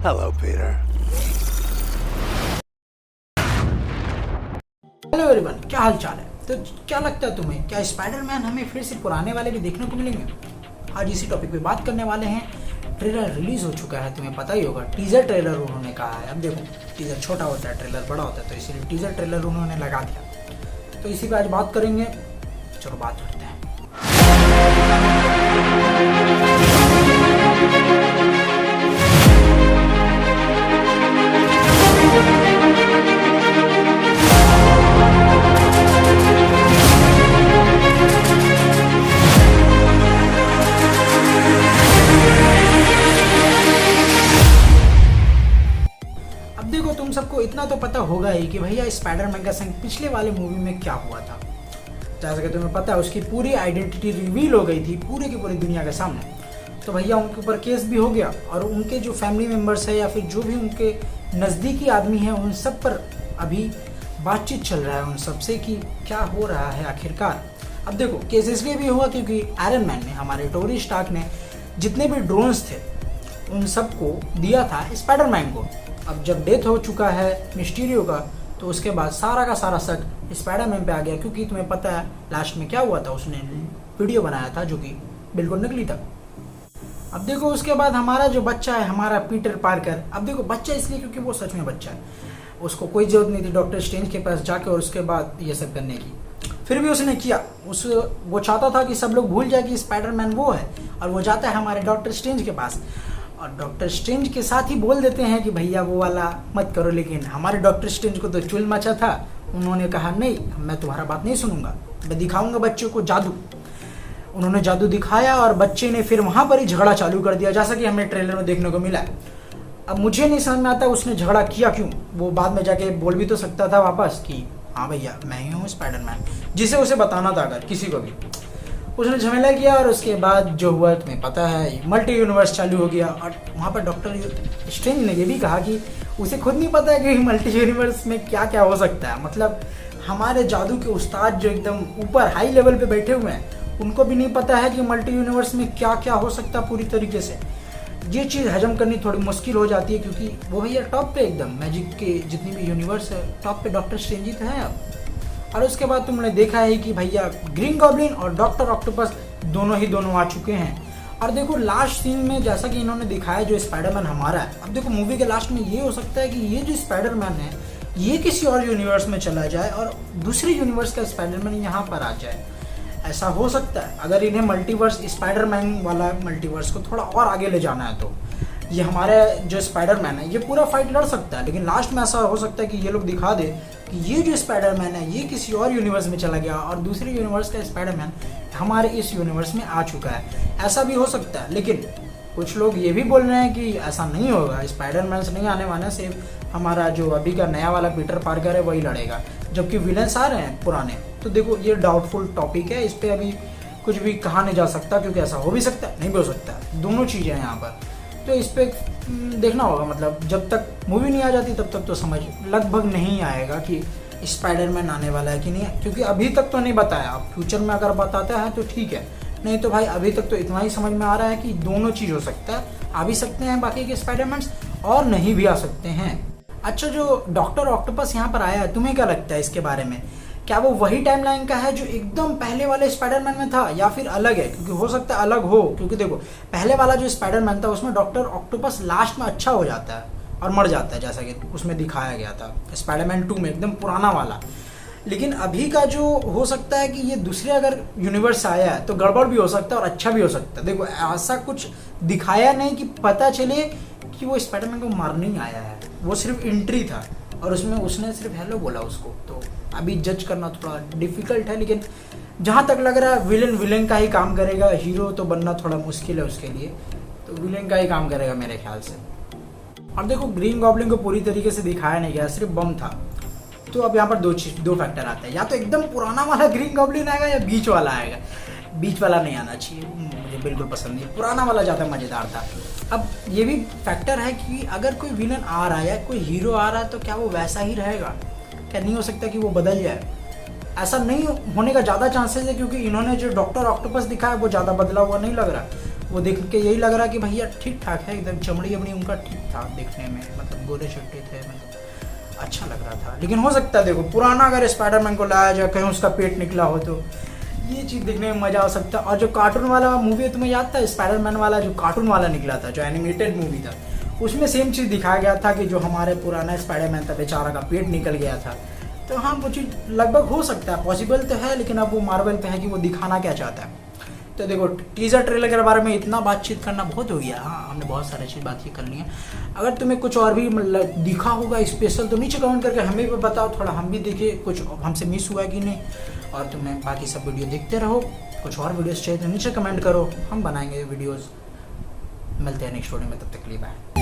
Hello, Peter. Hello everyone, क्या हाल चाल है। तो क्या लगता है तुम्हें, क्या स्पाइडरमैन हमें फिर से पुराने वाले भी देखने को मिलेंगे? आज इसी टॉपिक पे बात करने वाले हैं। ट्रेलर रिलीज हो चुका है, तुम्हें पता ही होगा। टीजर ट्रेलर उन्होंने कहा है। अब देखो, टीजर छोटा होता है, ट्रेलर बड़ा होता है, तो इसीलिए टीजर ट्रेलर उन्होंने लगा दिया। तो इसी पे आज बात करेंगे। चलो बात करते हैं। अब देखो, तुम सबको इतना तो पता होगा ही कि भैया स्पाइडरमैन का संग पिछले वाले मूवी में क्या हुआ था। जैसा कि तुम्हें पता है, उसकी पूरी आइडेंटिटी रिवील हो गई थी पूरी की पूरी दुनिया के सामने। तो भैया उनके ऊपर केस भी हो गया, और उनके जो फैमिली मेम्बर्स है या फिर जो भी उनके नज़दीकी आदमी हैं, उन सब पर अभी बातचीत चल रहा है उन सब से कि क्या हो रहा है आखिरकार। अब देखो, केस इसलिए भी हुआ क्योंकि आयरन मैन ने, हमारे टोनी स्टार्क ने जितने भी ड्रोन्स थे उन सबको दिया था स्पाइडरमैन को। अब जब डेथ हो चुका है मिस्टीरियो का, तो उसके बाद सारा का सारा शक स्पाइडरमैन पे आ गया। क्योंकि तुम्हें पता है लास्ट में क्या हुआ था, उसने वीडियो बनाया था जो कि बिल्कुल नकली था। अब देखो, उसके बाद हमारा जो बच्चा है, हमारा पीटर पार्कर, अब देखो बच्चा इसलिए क्योंकि वो सच में बच्चा है, उसको कोई जरूरत नहीं थी डॉक्टर स्ट्रेंज के पास जाकर और उसके बाद ये सब करने की। फिर भी उसने किया। वो चाहता था कि सब लोग भूल जाए कि स्पाइडरमैन वो है, और वो जाता है हमारे डॉक्टर स्ट्रेंज के पास, और डॉक्टर स्ट्रेंज के साथ ही बोल देते हैं कि भैया वो वाला मत करो। लेकिन हमारे डॉक्टर स्ट्रेंज को तो चुल मचा था। उन्होंने कहा नहीं, मैं तुम्हारा बात नहीं सुनूंगा, मैं दिखाऊंगा बच्चों को जादू। उन्होंने जादू दिखाया और बच्चे ने फिर वहां पर ही झगड़ा चालू कर दिया, जैसा कि हमें ट्रेलर में देखने को मिला है। अब मुझे नहीं समझ में आता उसने झगड़ा किया क्यों। वो बाद में जाके बोल भी तो सकता था वापस कि हाँ भैया मैं ही हूँ स्पाइडरमैन, जिसे उसे बताना था अगर किसी को भी। उसने झमेला किया और उसके बाद जो हुआ तुम्हें पता है, मल्टी यूनिवर्स चालू हो गया। और वहाँ पर डॉक्टर स्ट्रेंज ने ये भी कहा कि उसे खुद नहीं पता है कि मल्टी यूनिवर्स में क्या क्या हो सकता है। मतलब हमारे जादू के उस्ताद जो एकदम ऊपर हाई लेवल पे बैठे हुए हैं, उनको भी नहीं पता है कि मल्टी यूनिवर्स में क्या क्या हो सकता है पूरी तरीके से। ये चीज़ हजम करनी थोड़ी मुश्किल हो जाती है, क्योंकि वो भैया टॉप पे एकदम मैजिक के जितनी भी यूनिवर्स है टॉप पे डॉक्टर स्ट्रेंज ही तो है अब। और उसके बाद तुमने देखा है कि भैया ग्रीन गॉब्लिन और डॉक्टर ऑक्टोपस दोनों आ चुके हैं। और देखो लास्ट सीन में जैसा कि इन्होंने दिखाया जो स्पाइडरमैन हमारा है, अब देखो मूवी के लास्ट में ये हो सकता है कि ये जो स्पाइडरमैन है ये किसी और यूनिवर्स में चला जाए और दूसरे यूनिवर्स का स्पाइडरमैन यहाँ पर आ जाए। ऐसा हो सकता है अगर इन्हें मल्टीवर्स, स्पाइडरमैन वाला मल्टीवर्स को थोड़ा और आगे ले जाना है। तो ये हमारे जो स्पाइडरमैन है ये पूरा फाइट लड़ सकता है, लेकिन लास्ट में ऐसा हो सकता है कि ये लोग दिखा दे कि ये जो स्पाइडरमैन है ये किसी और यूनिवर्स में चला गया और दूसरे यूनिवर्स का स्पाइडरमैन हमारे इस यूनिवर्स में आ चुका है। ऐसा भी हो सकता है, लेकिन कुछ लोग ये भी बोल रहे हैं कि ऐसा नहीं होगा, स्पाइडरमैन से नहीं आने वाला, सिर्फ हमारा जो अभी का नया वाला पीटर पार्कर है वही लड़ेगा, जबकि विलेंस आ रहे हैं पुराने। तो देखो ये डाउटफुल टॉपिक है, इस पर अभी कुछ भी कहा नहीं जा सकता, क्योंकि ऐसा हो भी सकता है नहीं भी हो सकता, दोनों चीज़ें हैं यहाँ पर। तो इस पर देखना होगा, मतलब जब तक मूवी नहीं आ जाती तब तक तो समझ लगभग नहीं आएगा कि स्पाइडरमैन आने वाला है कि नहीं, क्योंकि अभी तक तो नहीं बताया। अब फ्यूचर में अगर बताता है तो ठीक है, नहीं तो भाई अभी तक तो इतना ही समझ में आ रहा है कि दोनों चीज़ हो सकता है, आ भी सकते हैं बाकी के स्पाइडरमैन और नहीं भी आ सकते हैं। अच्छा, जो डॉक्टर ऑक्टोपस यहाँ पर आया है, तुम्हें क्या लगता है इसके बारे में? क्या वो वही टाइमलाइन का है जो एकदम पहले वाले स्पाइडरमैन में था, या फिर अलग है? क्योंकि हो सकता है अलग हो, क्योंकि देखो पहले वाला जो स्पाइडरमैन था उसमें डॉक्टर ऑक्टोपस लास्ट में अच्छा हो जाता है और मर जाता है, जैसा कि उसमें दिखाया गया था स्पाइडरमैन 2 में, एकदम पुराना वाला। लेकिन अभी का जो हो सकता है कि ये दूसरे अगर यूनिवर्स आया है तो गड़बड़ भी हो सकता है और अच्छा भी हो सकता है। देखो ऐसा कुछ दिखाया नहीं कि पता चले कि वो स्पाइडरमैन को मारने ही आया है, वो सिर्फ एंट्री था और उसमें उसने सिर्फ हेलो बोला उसको। तो अभी जज करना थोड़ा डिफिकल्ट है, लेकिन जहाँ तक लग रहा है विलेन का ही काम करेगा, हीरो तो बनना थोड़ा मुश्किल है उसके लिए, तो विलेन का ही काम करेगा मेरे ख्याल से। और देखो ग्रीन गॉब्लिन को पूरी तरीके से दिखाया नहीं गया, सिर्फ बम था। तो अब यहाँ पर दो फैक्टर आते हैं, या तो एकदम पुराना वाला ग्रीन गॉब्लिन आएगा या बीच वाला आएगा। बीच वाला नहीं आना चाहिए, मुझे बिल्कुल पसंद नहीं, पुराना वाला ज़्यादा मज़ेदार था। अब ये भी फैक्टर है कि अगर कोई विलन आ रहा है या कोई हीरो आ रहा है तो क्या वो वैसा ही रहेगा? क्या नहीं हो सकता कि वो बदल जाए? ऐसा नहीं होने का ज़्यादा चांसेस है, क्योंकि इन्होंने जो डॉक्टर ऑक्टोपस दिखाया वो ज़्यादा बदला हुआ नहीं लग रहा। वो देख के यही लग रहा कि भैया ठीक ठाक है, एकदम चमड़ी वमड़ी उनका ठीक था देखने में, मतलब गोरे चट्टे थे, मतलब अच्छा लग रहा था। लेकिन हो सकता है देखो पुराना अगर स्पाइडरमैन को लाया जाए, कहीं उसका पेट निकला हो तो ये चीज़ देखने में मज़ा आ सकता है। और जो कार्टून वाला मूवी है तुम्हें याद था स्पाइडरमैन वाला, जो कार्टून वाला निकला था, जो एनिमेटेड मूवी था, उसमें सेम चीज़ दिखाया गया था कि जो हमारे पुराना स्पाइडरमैन था बेचारा का पेट निकल गया था। तो हाँ वो चीज़ लगभग हो सकता है, पॉसिबल तो है, लेकिन अब वो मार्वल पे है कि वो दिखाना क्या चाहता है। तो देखो टीजर ट्रेलर के बारे में इतना बातचीत करना बहुत हो गया। हाँ हमने बहुत सारी चीज़ बातचीत करनी है। अगर तुम्हें कुछ और भी मतलब दिखा होगा स्पेशल तो नीचे कमेंट करके हमें भी बताओ, थोड़ा हम भी देखें कुछ हमसे मिस हुआ कि नहीं। और तुम्हें बाकी सब वीडियो देखते रहो, कुछ और वीडियोस चाहिए तो नीचे कमेंट करो, हम बनाएंगे वीडियोज़। मिलते हैं नेक्स्ट वीडियो में, तब तक के लिए बाय।